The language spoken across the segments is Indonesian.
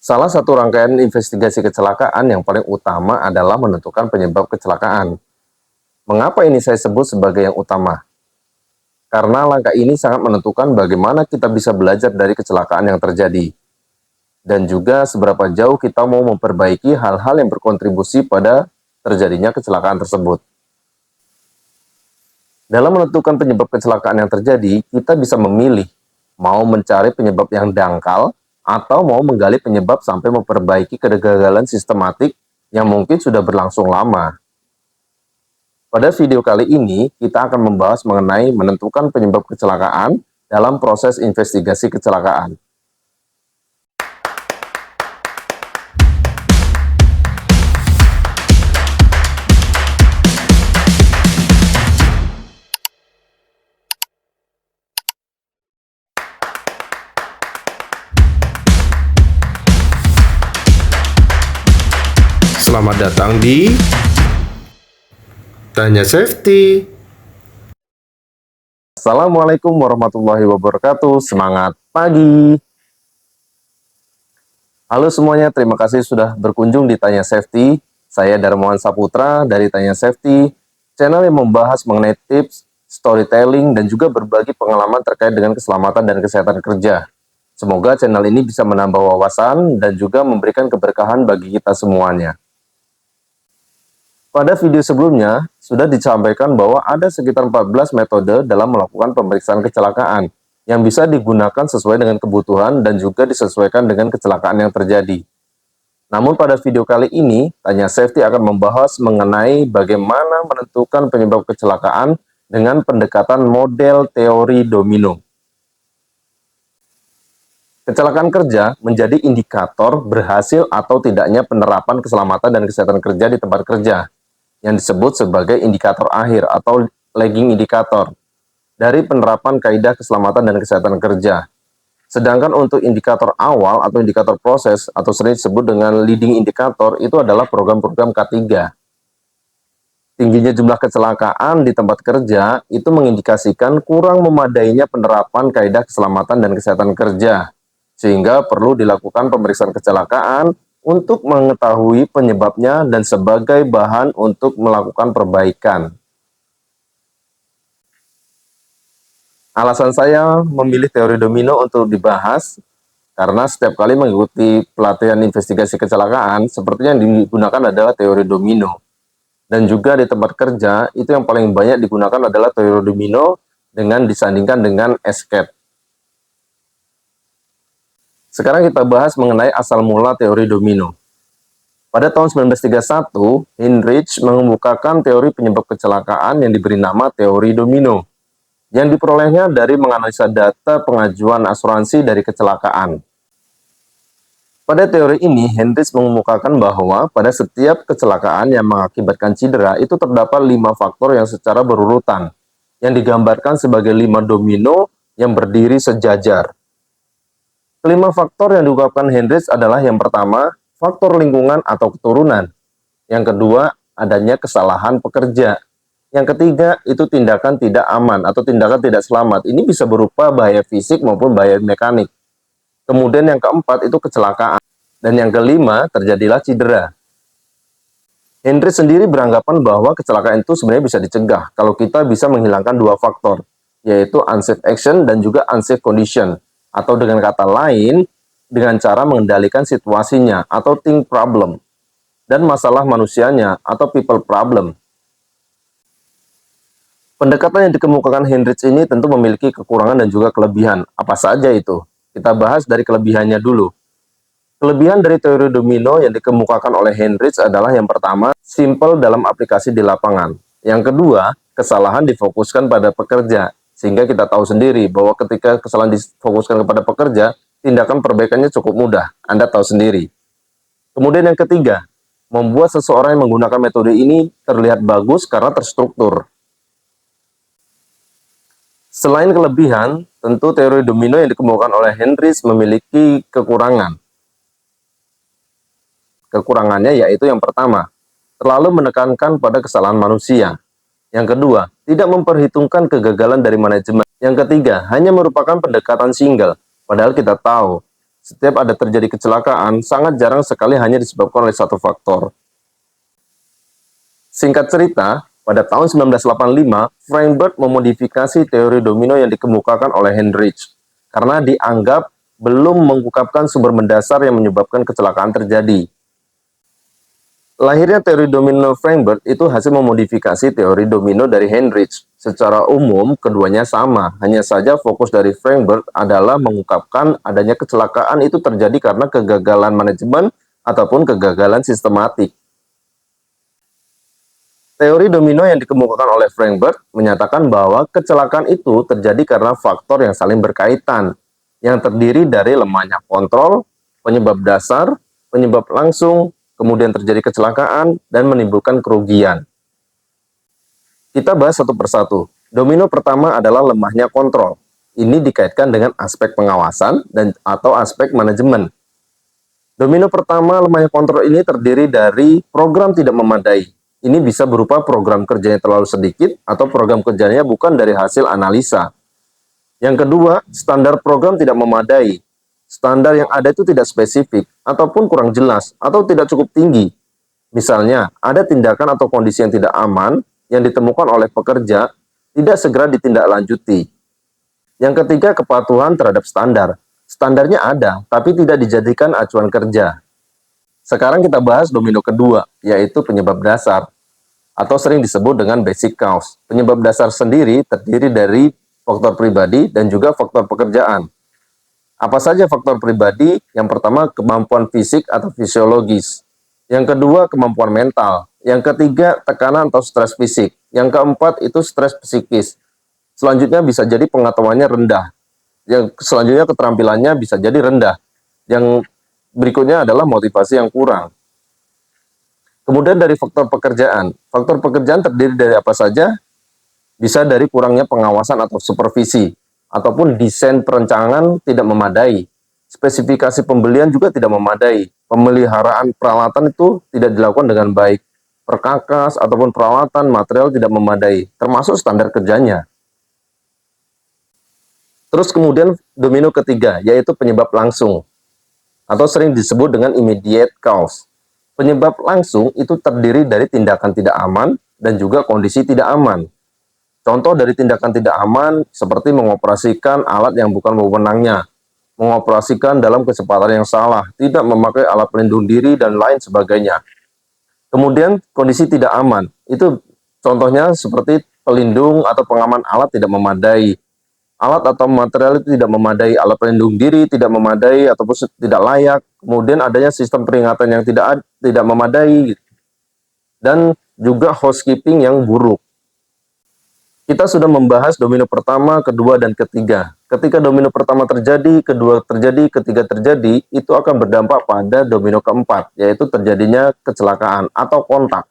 Salah satu rangkaian investigasi kecelakaan yang paling utama adalah menentukan penyebab kecelakaan. Mengapa ini saya sebut sebagai yang utama? Karena langkah ini sangat menentukan bagaimana kita bisa belajar dari kecelakaan yang terjadi, dan juga seberapa jauh kita mau memperbaiki hal-hal yang berkontribusi pada terjadinya kecelakaan tersebut. Dalam menentukan penyebab kecelakaan yang terjadi, kita bisa memilih mau mencari penyebab yang dangkal atau mau menggali penyebab sampai memperbaiki kegagalan sistematik yang mungkin sudah berlangsung lama. Pada video kali ini, kita akan membahas mengenai menentukan penyebab kecelakaan dalam proses investigasi kecelakaan. Selamat datang di Tanya Safety. Assalamualaikum warahmatullahi wabarakatuh. Semangat pagi. Halo semuanya, terima kasih sudah berkunjung di Tanya Safety. Saya Darmawan Saputra dari Tanya Safety, channel yang membahas mengenai tips, storytelling, dan juga berbagi pengalaman terkait dengan keselamatan dan kesehatan kerja. Semoga channel ini bisa menambah wawasan dan juga memberikan keberkahan bagi kita semuanya. Pada video sebelumnya, sudah disampaikan bahwa ada sekitar 14 metode dalam melakukan pemeriksaan kecelakaan yang bisa digunakan sesuai dengan kebutuhan dan juga disesuaikan dengan kecelakaan yang terjadi. Namun pada video kali ini, Tanya Safety akan membahas mengenai bagaimana menentukan penyebab kecelakaan dengan pendekatan model teori domino. Kecelakaan kerja menjadi indikator berhasil atau tidaknya penerapan keselamatan dan kesehatan kerja di tempat kerja, yang disebut sebagai indikator akhir atau lagging indikator dari penerapan kaidah keselamatan dan kesehatan kerja. Sedangkan untuk indikator awal atau indikator proses atau sering disebut dengan leading indikator itu adalah program-program K3. Tingginya jumlah kecelakaan di tempat kerja itu mengindikasikan kurang memadainya penerapan kaidah keselamatan dan kesehatan kerja, sehingga perlu dilakukan pemeriksaan kecelakaan untuk mengetahui penyebabnya dan sebagai bahan untuk melakukan perbaikan. Alasan saya memilih teori domino untuk dibahas karena setiap kali mengikuti pelatihan investigasi kecelakaan, sepertinya yang digunakan adalah teori domino. Dan juga di tempat kerja, itu yang paling banyak digunakan adalah teori domino dengan disandingkan dengan escape. Sekarang kita bahas mengenai asal mula teori domino. Pada tahun 1931, Heinrich mengemukakan teori penyebab kecelakaan yang diberi nama teori domino, yang diperolehnya dari menganalisa data pengajuan asuransi dari kecelakaan. Pada teori ini, Heinrich mengemukakan bahwa pada setiap kecelakaan yang mengakibatkan cedera itu terdapat 5 faktor yang secara berurutan, yang digambarkan sebagai 5 domino yang berdiri sejajar. Kelima faktor yang diungkapkan Heinrich adalah yang pertama, faktor lingkungan atau keturunan. Yang kedua, adanya kesalahan pekerja. Yang ketiga, itu tindakan tidak aman atau tindakan tidak selamat. Ini bisa berupa bahaya fisik maupun bahaya mekanik. Kemudian yang keempat, itu kecelakaan. Dan yang kelima, terjadilah cedera. Heinrich sendiri beranggapan bahwa kecelakaan itu sebenarnya bisa dicegah kalau kita bisa menghilangkan 2 faktor, yaitu unsafe action dan juga unsafe condition. Atau dengan kata lain, dengan cara mengendalikan situasinya atau think problem, dan masalah manusianya atau people problem. Pendekatan yang dikemukakan Heinrich ini tentu memiliki kekurangan dan juga kelebihan. Apa saja itu? Kita bahas dari kelebihannya dulu. Kelebihan dari teori domino yang dikemukakan oleh Heinrich adalah yang pertama, simple dalam aplikasi di lapangan. Yang kedua, kesalahan difokuskan pada pekerja. Sehingga kita tahu sendiri bahwa ketika kesalahan difokuskan kepada pekerja, tindakan perbaikannya cukup mudah. Anda tahu sendiri. Kemudian yang ketiga, membuat seseorang yang menggunakan metode ini terlihat bagus karena terstruktur. Selain kelebihan, tentu teori domino yang dikemukakan oleh Heinrich memiliki kekurangan. Kekurangannya yaitu yang pertama, terlalu menekankan pada kesalahan manusia. Yang kedua, tidak memperhitungkan kegagalan dari manajemen. Yang ketiga, hanya merupakan pendekatan single. Padahal kita tahu, setiap ada terjadi kecelakaan, sangat jarang sekali hanya disebabkan oleh satu faktor. Singkat cerita, pada tahun 1985, Frank Bird memodifikasi teori domino yang dikemukakan oleh Heinrich karena dianggap belum mengungkapkan sumber mendasar yang menyebabkan kecelakaan terjadi. Lahirnya teori domino Frank Bird itu hasil memodifikasi teori domino dari Heinrich. Secara umum, keduanya sama, hanya saja fokus dari Frank Bird adalah mengungkapkan adanya kecelakaan itu terjadi karena kegagalan manajemen ataupun kegagalan sistematik. Teori domino yang dikemukakan oleh Frank Bird menyatakan bahwa kecelakaan itu terjadi karena faktor yang saling berkaitan, yang terdiri dari lemahnya kontrol, penyebab dasar, penyebab langsung, kemudian terjadi kecelakaan, dan menimbulkan kerugian. Kita bahas satu persatu. Domino pertama adalah lemahnya kontrol. Ini dikaitkan dengan aspek pengawasan atau aspek manajemen. Domino pertama, lemahnya kontrol ini terdiri dari program tidak memadai. Ini bisa berupa program kerjanya terlalu sedikit atau program kerjanya bukan dari hasil analisa. Yang kedua, standar program tidak memadai. Standar yang ada itu tidak spesifik, ataupun kurang jelas, atau tidak cukup tinggi. Misalnya, ada tindakan atau kondisi yang tidak aman yang ditemukan oleh pekerja, tidak segera ditindaklanjuti. Yang ketiga, kepatuhan terhadap standar. Standarnya ada, tapi tidak dijadikan acuan kerja. Sekarang kita bahas domino kedua, yaitu penyebab dasar, atau sering disebut dengan basic cause. Penyebab dasar sendiri terdiri dari faktor pribadi dan juga faktor pekerjaan. Apa saja faktor pribadi? Yang pertama, kemampuan fisik atau fisiologis. Yang kedua, kemampuan mental. Yang ketiga, tekanan atau stres fisik. Yang keempat, itu stres psikis. Selanjutnya bisa jadi pengetahuannya rendah. Yang selanjutnya keterampilannya bisa jadi rendah. Yang berikutnya adalah motivasi yang kurang. Kemudian dari faktor pekerjaan. Faktor pekerjaan terdiri dari apa saja? Bisa dari kurangnya pengawasan atau supervisi, ataupun desain perencanaan tidak memadai. Spesifikasi pembelian juga tidak memadai. Pemeliharaan peralatan itu tidak dilakukan dengan baik. Perkakas ataupun peralatan material tidak memadai, termasuk standar kerjanya. Terus kemudian domino ketiga, yaitu penyebab langsung, atau sering disebut dengan immediate cause. Penyebab langsung itu terdiri dari tindakan tidak aman dan juga kondisi tidak aman. Contoh dari tindakan tidak aman seperti mengoperasikan alat yang bukan wewenangnya, mengoperasikan dalam kecepatan yang salah, tidak memakai alat pelindung diri, dan lain sebagainya. Kemudian kondisi tidak aman, itu contohnya seperti pelindung atau pengaman alat tidak memadai, alat atau material itu tidak memadai, alat pelindung diri tidak memadai ataupun tidak layak, kemudian adanya sistem peringatan yang tidak memadai, dan juga housekeeping yang buruk. Kita sudah membahas domino pertama, kedua, dan ketiga. Ketika domino pertama terjadi, kedua terjadi, ketiga terjadi, itu akan berdampak pada domino keempat, yaitu terjadinya kecelakaan atau kontak.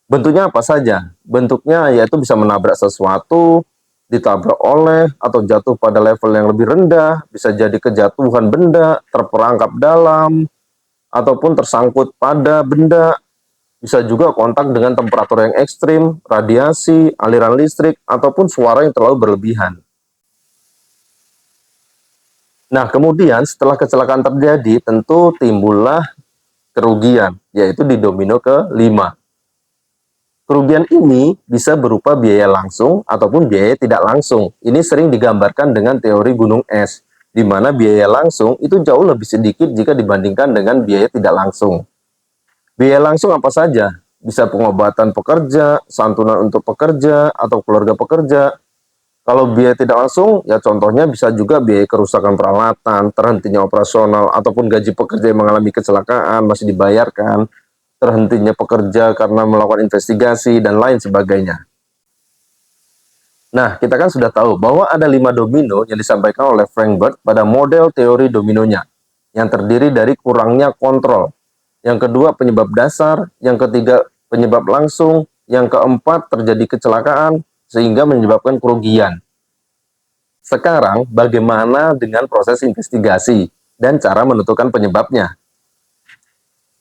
Bentuknya apa saja? Bentuknya yaitu bisa menabrak sesuatu, ditabrak oleh, atau jatuh pada level yang lebih rendah, bisa jadi kejatuhan benda, terperangkap dalam, ataupun tersangkut pada benda. Bisa juga kontak dengan temperatur yang ekstrim, radiasi, aliran listrik, ataupun suara yang terlalu berlebihan. Nah, kemudian setelah kecelakaan terjadi, tentu timbullah kerugian, yaitu di domino ke-5. Kerugian ini bisa berupa biaya langsung ataupun biaya tidak langsung. Ini sering digambarkan dengan teori gunung es, di mana biaya langsung itu jauh lebih sedikit jika dibandingkan dengan biaya tidak langsung. Biaya langsung apa saja? Bisa pengobatan pekerja, santunan untuk pekerja, atau keluarga pekerja. Kalau biaya tidak langsung, ya contohnya bisa juga biaya kerusakan peralatan, terhentinya operasional, ataupun gaji pekerja yang mengalami kecelakaan masih dibayarkan, terhentinya pekerja karena melakukan investigasi, dan lain sebagainya. Nah, kita kan sudah tahu bahwa ada 5 domino yang disampaikan oleh Frank Bird pada model teori dominonya, yang terdiri dari kurangnya kontrol. Yang kedua, penyebab dasar. Yang ketiga, penyebab langsung. Yang keempat, terjadi kecelakaan sehingga menyebabkan kerugian. Sekarang, bagaimana dengan proses investigasi dan cara menentukan penyebabnya?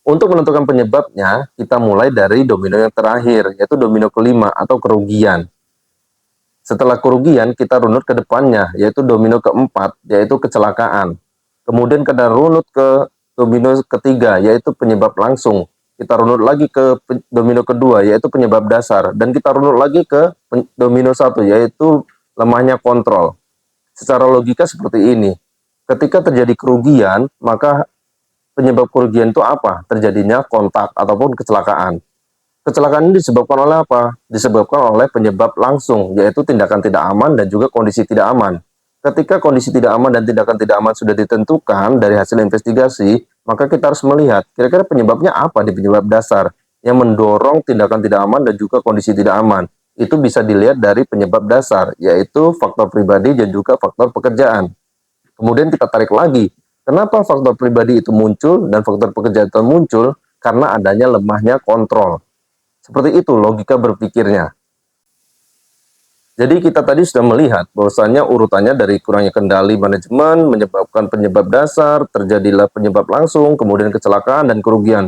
Untuk menentukan penyebabnya, kita mulai dari domino yang terakhir, yaitu domino kelima atau kerugian. Setelah kerugian, kita runut ke depannya, yaitu domino keempat, yaitu kecelakaan. Kemudian kita runut ke domino ketiga, yaitu penyebab langsung. Kita runut lagi ke domino kedua, yaitu penyebab dasar. Dan kita runut lagi ke domino satu, yaitu lemahnya kontrol. Secara logika seperti ini. Ketika terjadi kerugian, maka penyebab kerugian itu apa? Terjadinya kontak ataupun kecelakaan. Kecelakaan ini disebabkan oleh apa? Disebabkan oleh penyebab langsung, yaitu tindakan tidak aman dan juga kondisi tidak aman. Ketika kondisi tidak aman dan tindakan tidak aman sudah ditentukan dari hasil investigasi, maka kita harus melihat kira-kira penyebabnya apa di penyebab dasar yang mendorong tindakan tidak aman dan juga kondisi tidak aman. Itu bisa dilihat dari penyebab dasar, yaitu faktor pribadi dan juga faktor pekerjaan. Kemudian kita tarik lagi, kenapa faktor pribadi itu muncul dan faktor pekerjaan itu muncul? Karena adanya lemahnya kontrol. Seperti itu logika berpikirnya. Jadi kita tadi sudah melihat bahwasannya urutannya dari kurangnya kendali manajemen, menyebabkan penyebab dasar, terjadilah penyebab langsung, kemudian kecelakaan dan kerugian.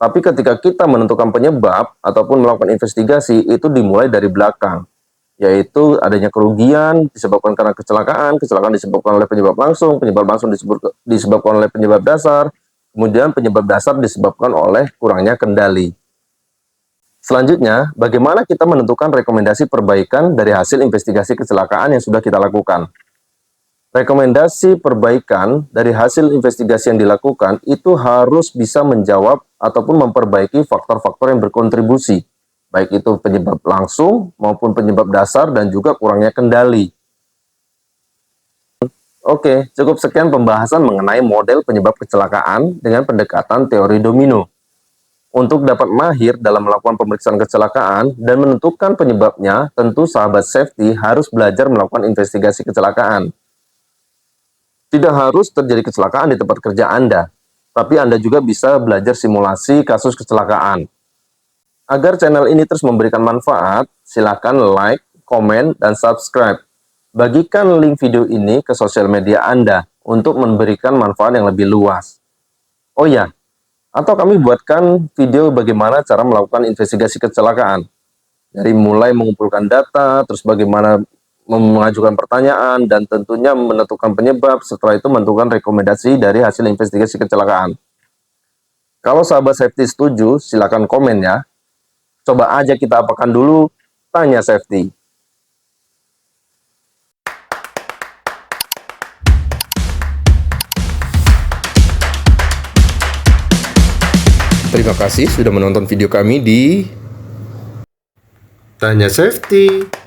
Tapi ketika kita menentukan penyebab ataupun melakukan investigasi, itu dimulai dari belakang. Yaitu adanya kerugian disebabkan karena kecelakaan, kecelakaan disebabkan oleh penyebab langsung disebabkan oleh penyebab dasar, kemudian penyebab dasar disebabkan oleh kurangnya kendali. Selanjutnya, bagaimana kita menentukan rekomendasi perbaikan dari hasil investigasi kecelakaan yang sudah kita lakukan? Rekomendasi perbaikan dari hasil investigasi yang dilakukan itu harus bisa menjawab ataupun memperbaiki faktor-faktor yang berkontribusi, baik itu penyebab langsung maupun penyebab dasar dan juga kurangnya kendali. Oke, cukup sekian pembahasan mengenai model penyebab kecelakaan dengan pendekatan teori domino. Untuk dapat mahir dalam melakukan pemeriksaan kecelakaan dan menentukan penyebabnya, tentu sahabat safety harus belajar melakukan investigasi kecelakaan. Tidak harus terjadi kecelakaan di tempat kerja Anda, tapi Anda juga bisa belajar simulasi kasus kecelakaan. Agar channel ini terus memberikan manfaat, silakan like, komen, dan subscribe. Bagikan link video ini ke sosial media Anda untuk memberikan manfaat yang lebih luas. Oh ya, atau kami buatkan video bagaimana cara melakukan investigasi kecelakaan. Dari mulai mengumpulkan data, terus bagaimana mengajukan pertanyaan, dan tentunya menentukan penyebab, setelah itu menentukan rekomendasi dari hasil investigasi kecelakaan. Kalau sahabat safety setuju, silakan komen ya. Coba aja kita apakan dulu, tanya safety. Terima kasih sudah menonton video kami di Tanya Safety.